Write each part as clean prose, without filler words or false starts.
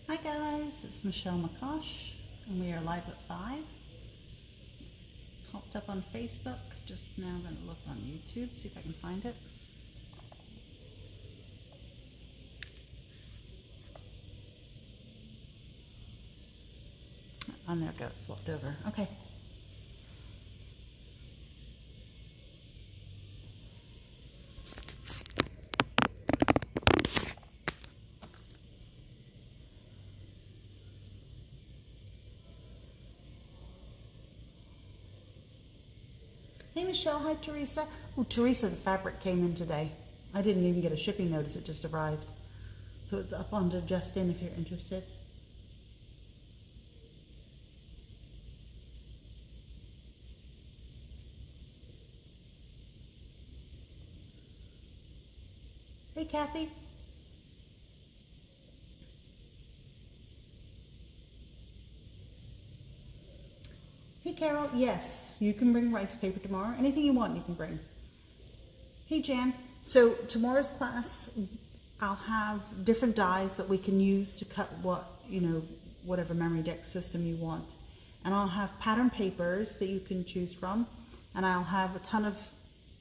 Hi guys, it's Michelle McCosh and we are live at 5. Popped up on Facebook, just now I'm going to look on YouTube, see if I can find it. And there it goes, swapped over. Okay. Hey Michelle, hi Teresa. Oh, Teresa, the fabric came in today. I didn't even get a shipping notice, it just arrived. So it's up under Just In if you're interested. Hey Kathy. Hey Carol, yes, you can bring rice paper tomorrow. Anything you want you can bring. Hey Jan, so tomorrow's class I'll have different dies that we can use to cut whatever memory deck system you want. And I'll have pattern papers that you can choose from, and I'll have a ton of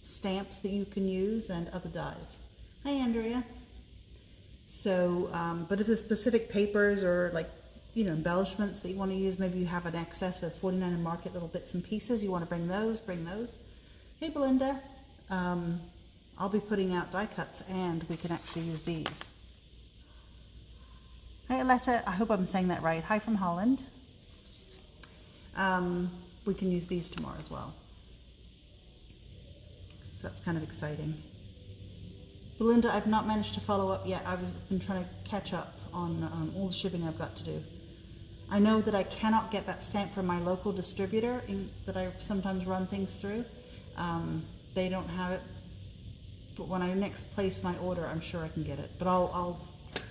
stamps that you can use and other dies. Hi Andrea. So, but if there's specific papers or embellishments that you want to use, maybe you have an excess of 49 and Market little bits and pieces, you want to bring those. Hey Belinda, I'll be putting out die cuts and we can actually use these. Hi Aletta, I hope I'm saying that right. Hi from Holland. We can use these tomorrow as well. So that's kind of exciting. Belinda, I've not managed to follow up yet. I've been trying to catch up on all the shipping I've got to do. I know that I cannot get that stamp from my local distributor that I sometimes run things through. They don't have it, but when I next place my order, I'm sure I can get it. But I'll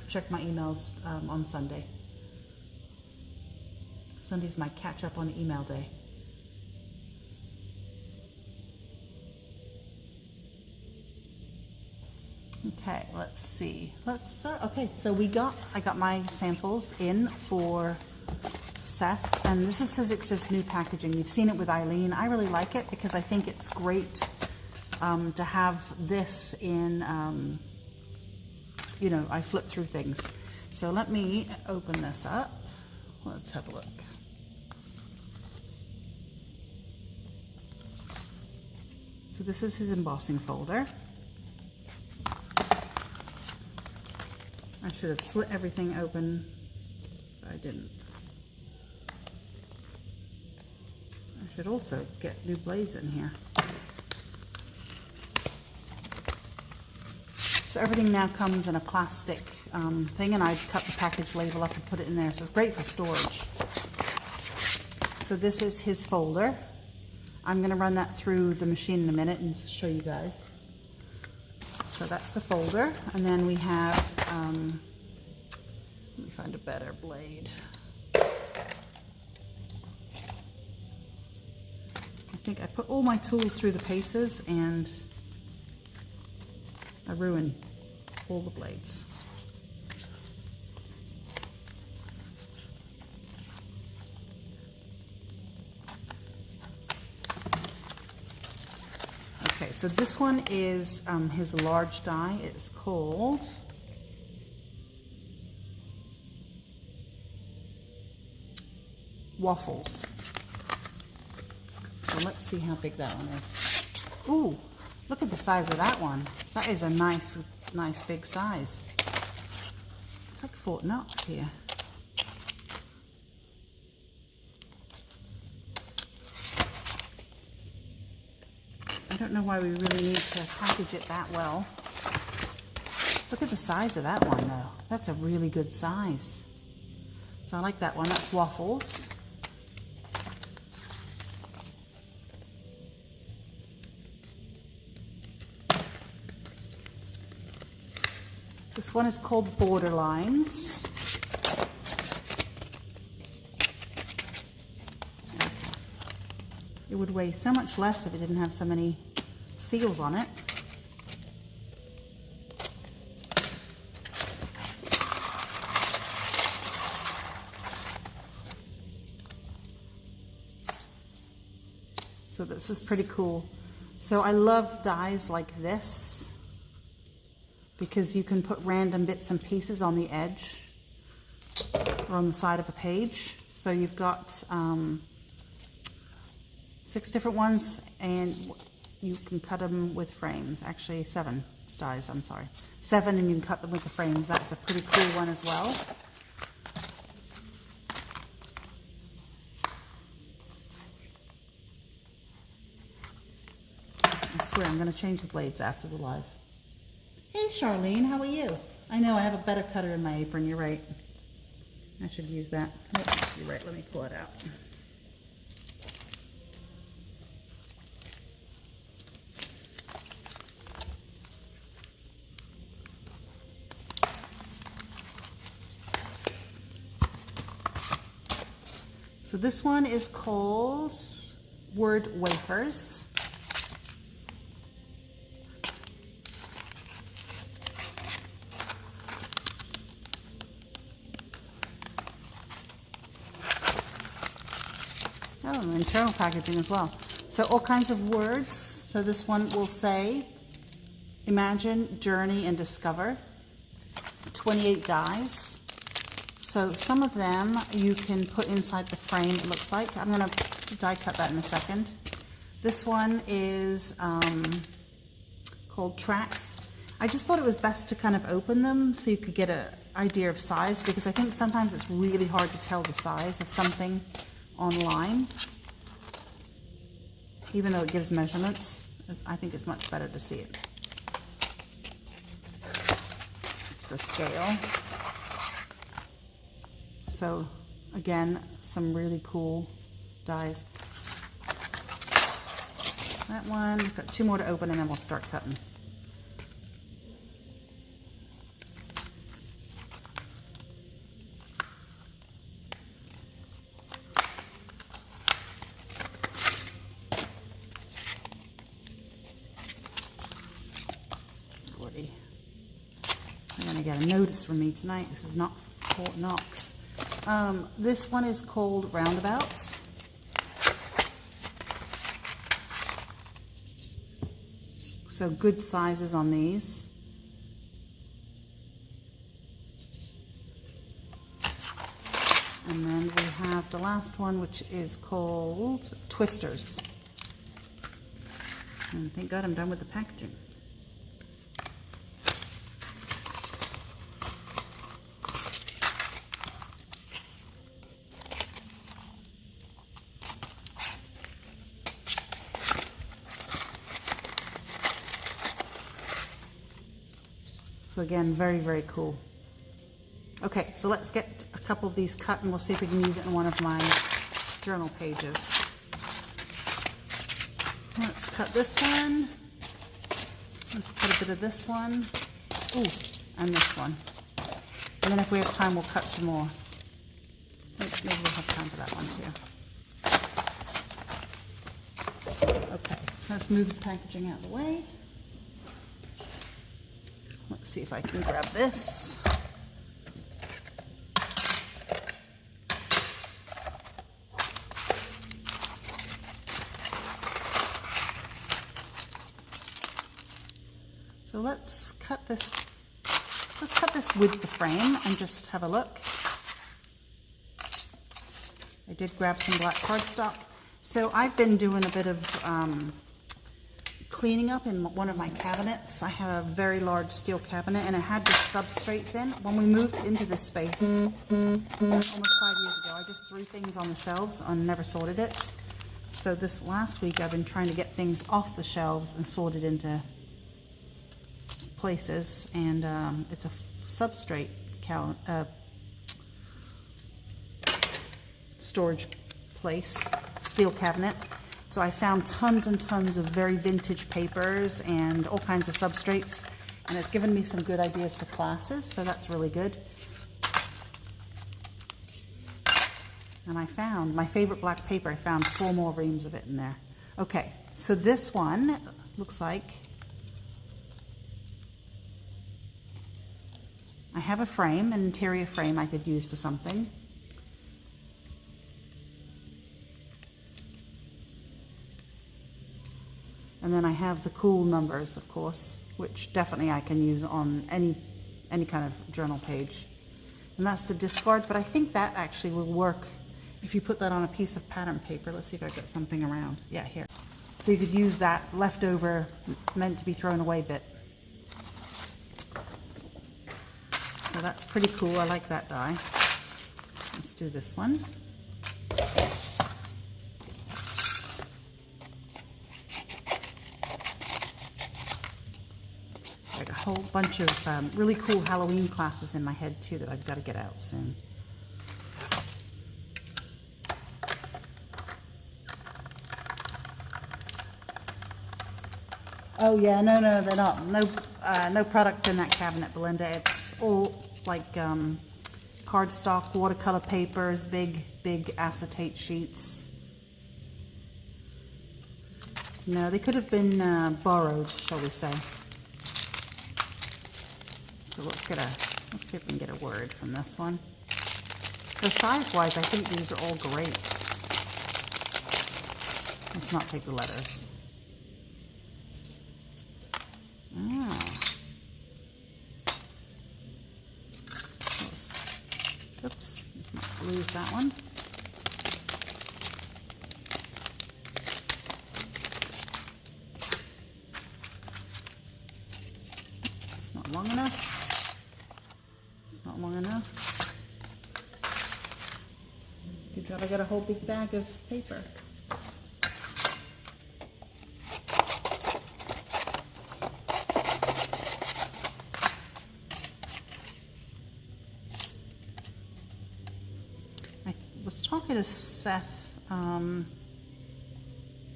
check my emails on Sunday. Sunday's my catch up on email day. Okay, let's see. Let's start. Okay, so I got my samples in for Seth, and this is Sizzix's new packaging. You've seen it with Eileen. I really like it because I think it's great to have this in, I flip through things. So let me open this up. Let's have a look. So this is his embossing folder. I should have slit everything open, but I didn't. I should also get new blades in here. So everything now comes in a plastic thing, and I cut the package label up and put it in there, so it's great for storage. So this is his folder. I'm going to run that through the machine in a minute and show you guys. So that's the folder, and then we have, let me find a better blade. I think I put all my tools through the paces and I ruined all the blades. Okay, so this one is his large die. It's called Waffles. So let's see how big that one is. Ooh, look at the size of that one. That is a nice big size. It's like Fort Knox here. I don't know why we really need to package it that well. Look at the size of that one though. That's a really good size. So I like that one. That's Waffles. This one is called Borderlines. It would weigh so much less if it didn't have so many seals on it. So this is pretty cool. So I love dies like this because you can put random bits and pieces on the edge or on the side of a page. So you've got 6 different ones, and you can cut them with frames. Actually 7 dies, I'm sorry. 7, and you can cut them with the frames. That's a pretty cool one as well. I swear I'm going to change the blades after the live. Hey Charlene, how are you? I know I have a better cutter in my apron, you're right. I should use that. Oops, you're right, let me pull it out. So this one is called Word Wafers. Oh, internal packaging as well. So all kinds of words. So this one will say, imagine, journey, and discover. 28 dies. So some of them you can put inside the frame, it looks like. I'm going to die cut that in a second. This one is called Tracks. I just thought it was best to kind of open them so you could get an idea of size, because I think sometimes it's really hard to tell the size of something online. Even though it gives measurements, I think it's much better to see it for scale. So again, some really cool dies. That one, we've got 2 more to open and then we'll start cutting. You're gonna get a notice from me tonight. This is not Fort Knox. This one is called Roundabout. So good sizes on these. And then we have the last one, which is called Twisters. And thank God I'm done with the packaging. So again, very, very cool. Okay, so let's get a couple of these cut and we'll see if we can use it in one of my journal pages. Let's cut this one. Let's cut a bit of this one. Ooh, and this one. And then if we have time, we'll cut some more. Maybe we'll have time for that one too. Okay, let's move the packaging out of the way. Let's see if I can grab this. So let's cut this with the frame and just have a look. I did grab some black cardstock. So I've been doing a bit of cleaning up in one of my cabinets. I have a very large steel cabinet and it had the substrates in. When we moved into this space almost 5 years ago, I just threw things on the shelves and never sorted it. So this last week I've been trying to get things off the shelves and sorted into places, and it's a substrate storage place, steel cabinet. So I found tons and tons of very vintage papers and all kinds of substrates, and it's given me some good ideas for classes, so that's really good. And I found my favorite black paper. I found 4 more reams of it in there. Okay, so this one looks like I have a frame, an interior frame I could use for something. And then I have the cool numbers, of course, which definitely I can use on any kind of journal page. And that's the discard, but I think that actually will work if you put that on a piece of pattern paper. Let's see if I get something around. Yeah, here. So you could use that leftover, meant to be thrown away bit. So that's pretty cool. I like that die. Let's do this one. Got a whole bunch of really cool Halloween classes in my head too that I've got to get out soon. Oh yeah, no, they're not. No products in that cabinet, Belinda. It's all like cardstock, watercolor papers, big acetate sheets. No, they could have been borrowed, shall we say. So let's see if we can get a word from this one. So size-wise, I think these are all great. Let's not take the letters. Oops, let's not lose that one. It's not long enough. It's not long enough. Good job, I got a whole big bag of paper. I was talking to Seth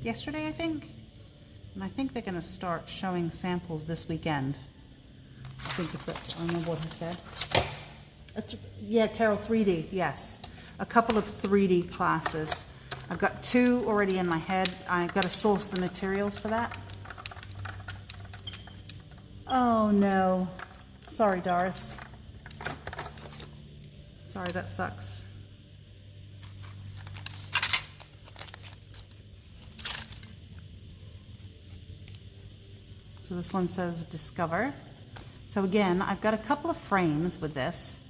yesterday, I think, and I think they're going to start showing samples this weekend. I think if that's, I don't know what he said. Yeah, Carol, 3D, yes. A couple of 3D classes. I've got 2 already in my head. I've got to source the materials for that. Oh no. Sorry, Doris. Sorry, that sucks. So this one says discover. So again, I've got a couple of frames with this.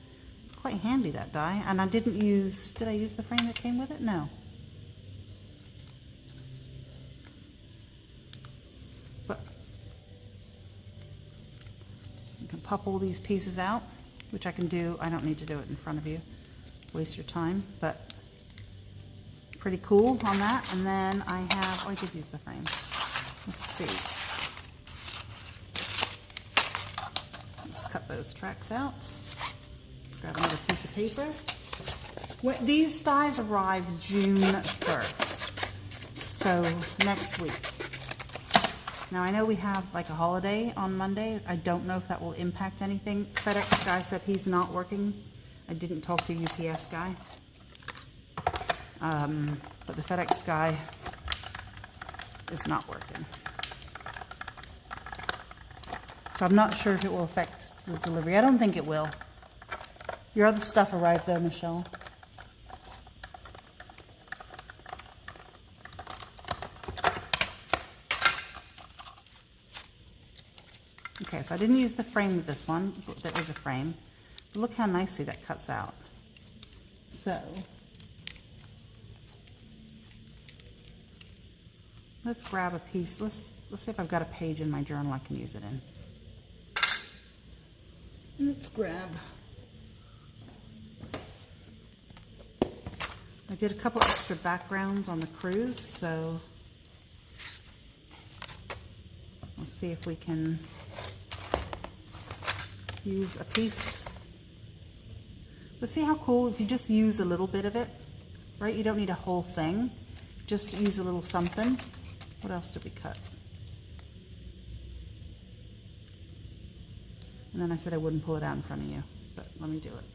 It's quite handy, that die. And I didn't use, did I use the frame that came with it? No. But you can pop all these pieces out, which I can do. I don't need to do it in front of you. Waste your time, but pretty cool on that. And then I have, oh, I did use the frame. Let's see. Let's cut those tracks out. Let's grab another piece of paper. These dies arrive June 1st, so next week. Now I know we have like a holiday on Monday. I don't know if that will impact anything. FedEx guy said he's not working. I didn't talk to UPS guy. But the FedEx guy is not working. So I'm not sure if it will affect the delivery. I don't think it will. Your other stuff arrived though, Michelle. Okay, so I didn't use the frame with this one, but there is a frame. But look how nicely that cuts out. So let's grab a piece. Let's see if I've got a page in my journal I can use it in. Let's grab. I did a couple extra backgrounds on the cruise, so let's see if we can use a piece. But see how cool if you just use a little bit of it, right? You don't need a whole thing. Just use a little something. What else did we cut? And then I said I wouldn't pull it out in front of you, but let me do it.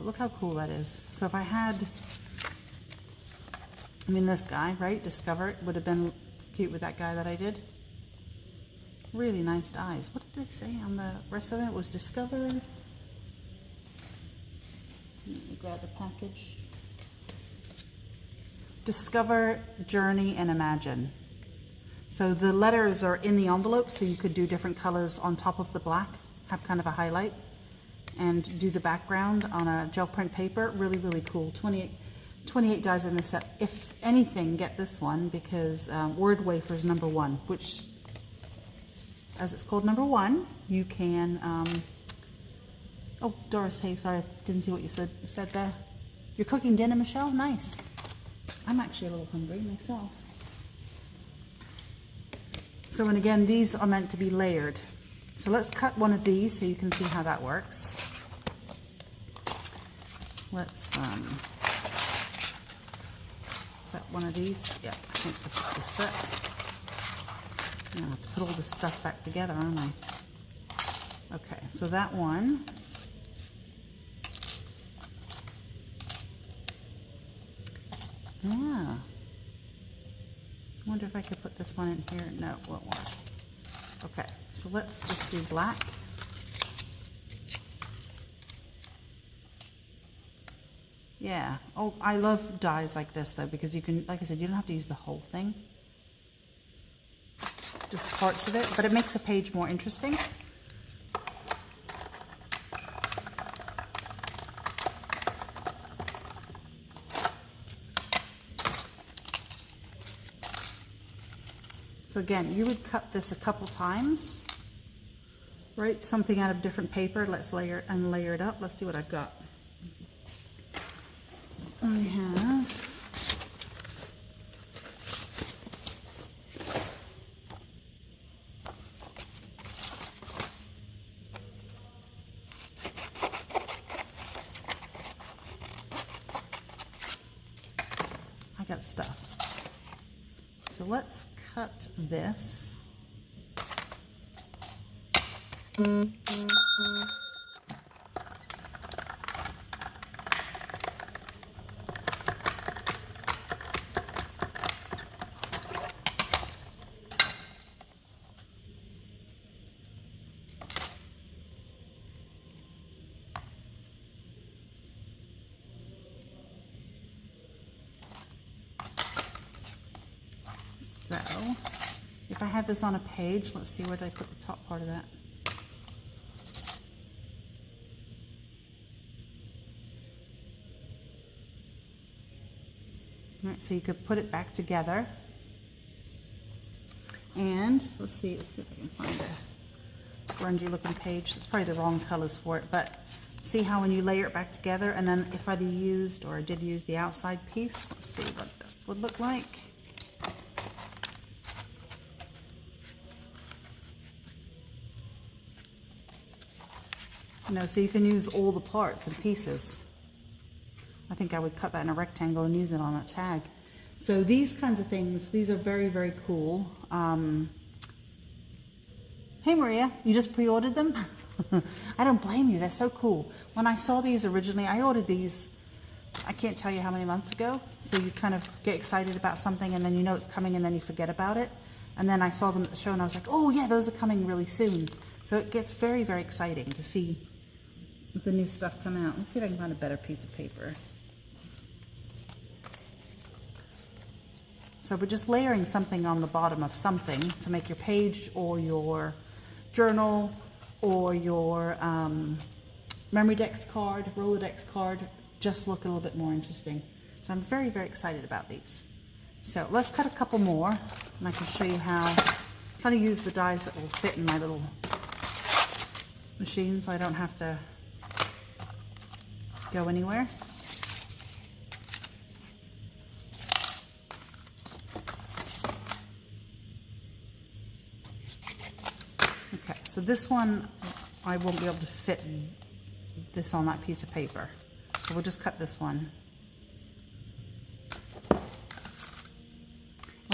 look how cool that is. So if I had, I mean this guy, right? Discover would have been cute with that guy that I did. Really nice dies. What did they say on the rest of it? It was discover. Let me grab the package. Discover, journey, and imagine. So the letters are in the envelope, so you could do different colors on top of the black, have kind of a highlight, and do the background on a gel print paper. Really, really cool. 28 dies in this set. If anything, get this one because Word Wafer is #1, which, as it's called #1, you can, oh, Doris, hey, sorry, didn't see what you said there. You're cooking dinner, Michelle? Nice. I'm actually a little hungry myself. So, and again, these are meant to be layered. So let's cut one of these so you can see how that works. Let's, is that one of these? Yeah, I think this is the set. I have to put all this stuff back together, aren't I? Okay, so that one. Yeah. I wonder if I could put this one in here. No, it won't work. Okay, so let's just do black. Yeah. Oh, I love dies like this though, because you can, like I said, you don't have to use the whole thing. Just parts of it, but it makes a page more interesting. So again, you would cut this a couple times, right? Something out of different paper. Let's layer and layer it up. Let's see what I've got. I have stuff. So let's cut this. So, if I had this on a page, let's see where did I put the top part of that. All right, so you could put it back together. And let's see if I can find a grungy looking page. That's probably the wrong colors for it, but see how when you layer it back together, and then if I'd used, or I did use the outside piece, let's see what this would look like. You know, so you can use all the parts and pieces. I think I would cut that in a rectangle and use it on a tag. So these kinds of things, these are very, very cool. Hey Maria, you just pre-ordered them? I don't blame you, they're so cool. When I saw these originally, I ordered these, I can't tell you how many months ago. So you kind of get excited about something and then you know it's coming and then you forget about it. And then I saw them at the show and I was like, oh yeah, those are coming really soon. So it gets very, very exciting to see the new stuff come out. Let's see if I can find a better piece of paper. So we're just layering something on the bottom of something to make your page or your journal or your Memorydex card, Rolodex card just look a little bit more interesting. So I'm very, very excited about these. So let's cut a couple more and I can show you how, try to use the dies that will fit in my little machine so I don't have to go anywhere. Okay, so this one, I won't be able to fit this on that piece of paper. So we'll just cut this one. And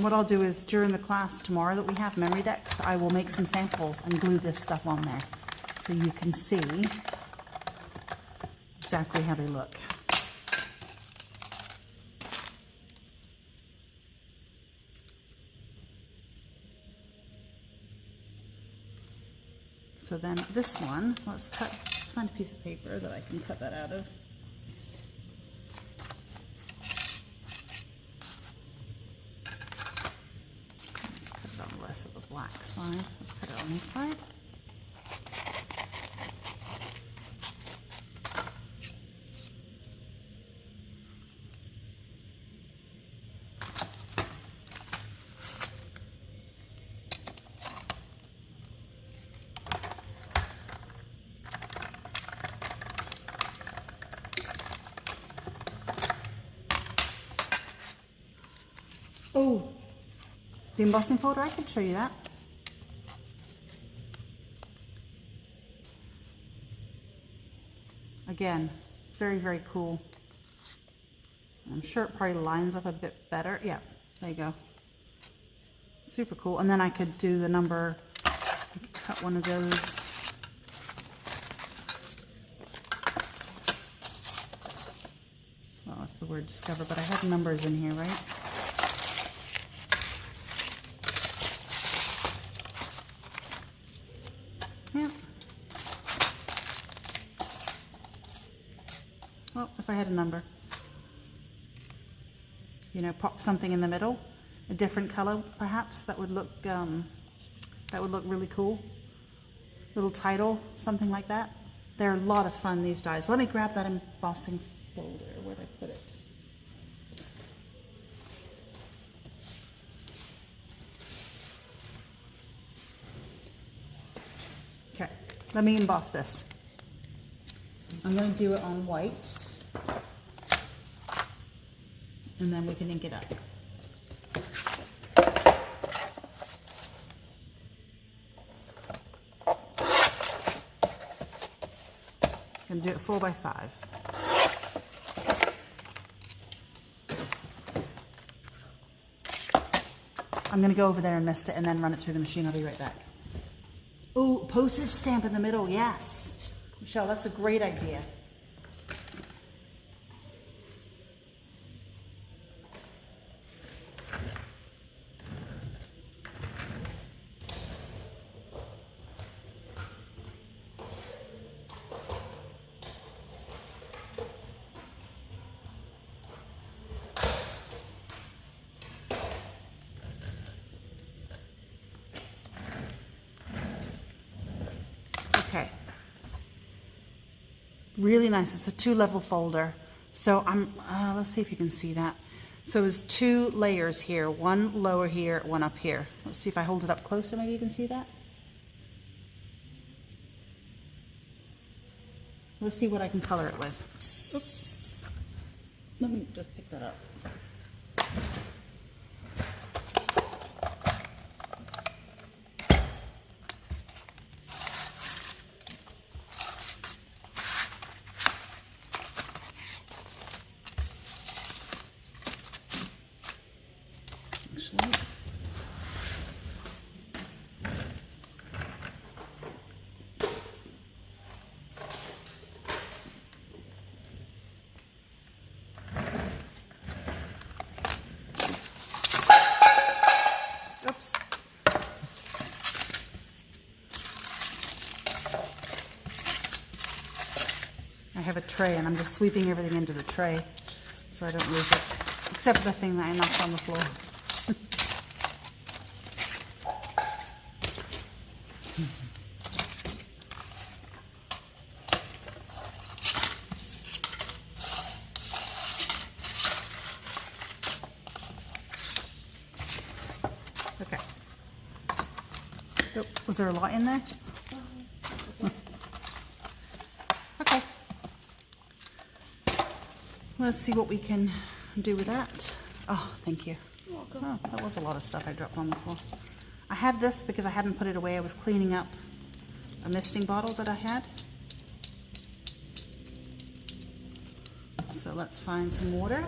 what I'll do is during the class tomorrow that we have Memorydex, I will make some samples and glue this stuff on there so you can see exactly how they look. So then this one, let's find a piece of paper that I can cut that out of. Let's cut it on less of the black side. Let's cut it on this side. Oh, the embossing folder, I can show you that. Again, very, very cool. I'm sure it probably lines up a bit better. Yeah, there you go. Super cool. And then I could do the number, I could cut one of those. Well, that's the word discover, but I had numbers in here, right? Yeah. Well, if I had a number, you know, pop something in the middle, a different color perhaps, that would look really cool. Little title, something like that. They're a lot of fun, these dies. Let me grab that embossing folder. Where'd I put it? Okay, let me emboss this. I'm going to do it on white, and then we can ink it up. I'm going to do it 4 by 5. I'm going to go over there and mist it and then run it through the machine. I'll be right back. Oh, postage stamp in the middle, yes. Michelle, that's a great idea. Okay. Really nice. It's a 2-level folder. So let's see if you can see that. So there's 2 layers here, one lower here, one up here. Let's see if I hold it up closer, maybe you can see that. Let's see what I can color it with. Oops. Let me just pick that up. Actually, oops. I have a tray and I'm just sweeping everything into the tray so I don't lose it, except the thing that I knocked on the floor. Okay. Oh, was there a lot in there? Okay. Let's see what we can do with that. Oh, thank you. You're welcome. Oh, that was a lot of stuff I dropped on the floor. I had this because I hadn't put it away. I was cleaning up a misting bottle that I had. So let's find some water.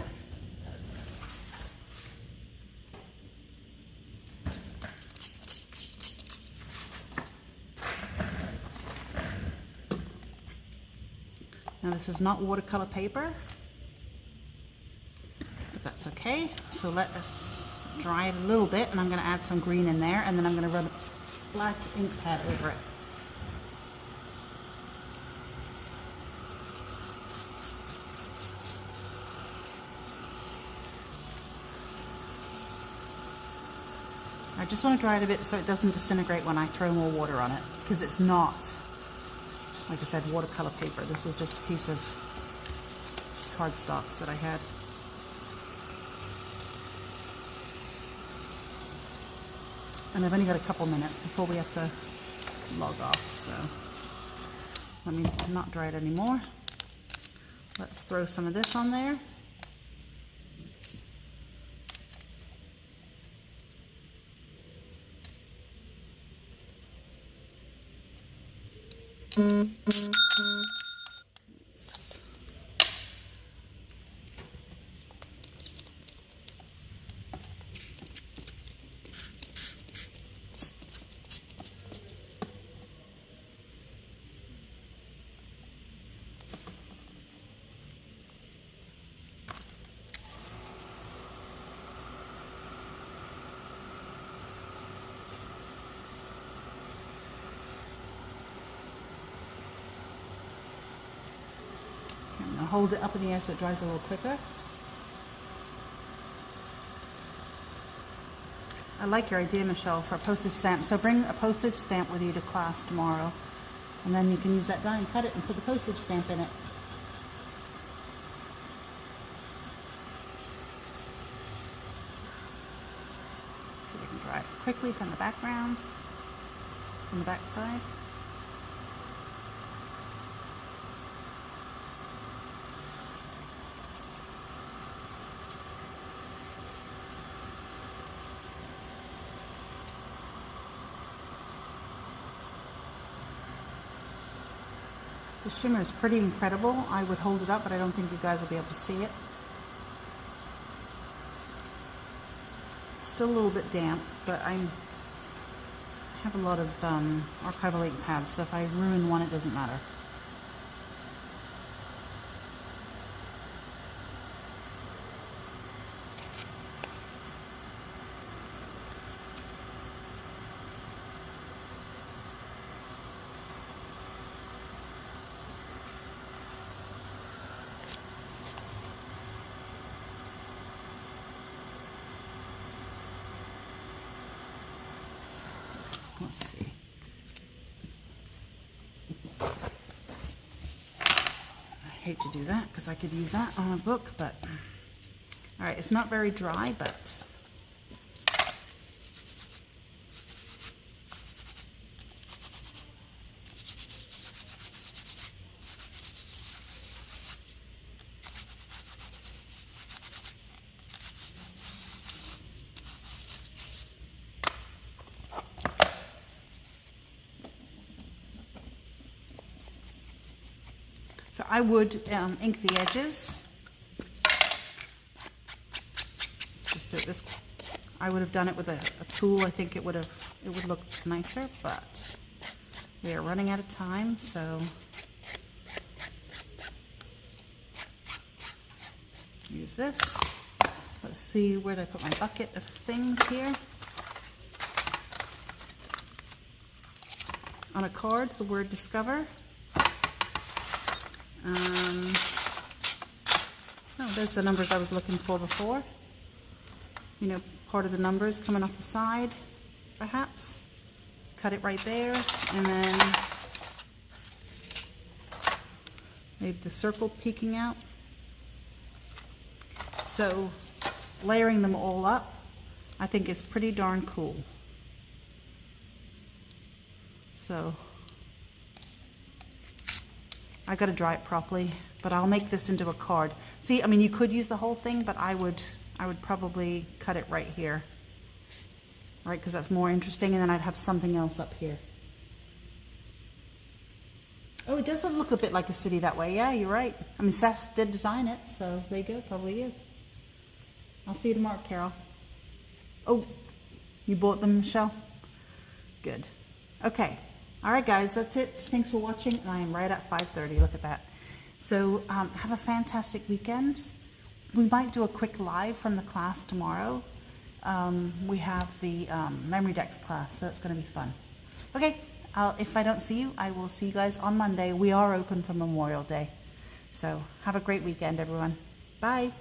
Now this is not watercolor paper, but that's okay. So let us dry it a little bit, and I'm going to add some green in there, and then I'm going to run a black ink pad over it. I just want to dry it a bit so it doesn't disintegrate when I throw more water on it, because it's not, like I said, watercolor paper. This was just a piece of cardstock that I had. And I've only got a couple minutes before we have to log off, so let me not dry it anymore. Let's throw some of this on there. Now hold it up in the air so it dries a little quicker. I like your idea, Michelle, for a postage stamp. So bring a postage stamp with you to class tomorrow, and then you can use that die and cut it and put the postage stamp in it. So we can dry it quickly from the background, from the back side. The shimmer is pretty incredible. I would hold it up, but I don't think you guys will be able to see it. Still a little bit damp, but I have a lot of archival ink pads, so if I ruin one, it doesn't matter. Let's see. I hate to do that because I could use that on a book, but all right, it's not very dry, but so I would ink the edges. Let's just do it this. I would have done it with a tool. I think it would look nicer, but we are running out of time, so use this. Let's see, where did I put my bucket of things here? On a card, the word discover. Oh, there's the numbers I was looking for before. You know, part of the numbers coming off the side, perhaps. Cut it right there, and then maybe the circle peeking out. So, layering them all up, I think it's pretty darn cool. So, I gotta dry it properly, but I'll make this into a card. See, I mean, you could use the whole thing, but I would probably cut it right here, right? Because that's more interesting, and then I'd have something else up here. Oh, it does look a bit like a city that way. Yeah, you're right. I mean, Seth did design it, so there you go. Probably is. I'll see you tomorrow, Carol. Oh, you bought them, Michelle? Good. Okay. All right, guys, that's it. Thanks for watching. I am right at 5:30. Look at that. So have a fantastic weekend. We might do a quick live from the class tomorrow. We have the Memory Decks class, so that's going to be fun. Okay, if I don't see you, I will see you guys on Monday. We are open for Memorial Day. So have a great weekend, everyone. Bye.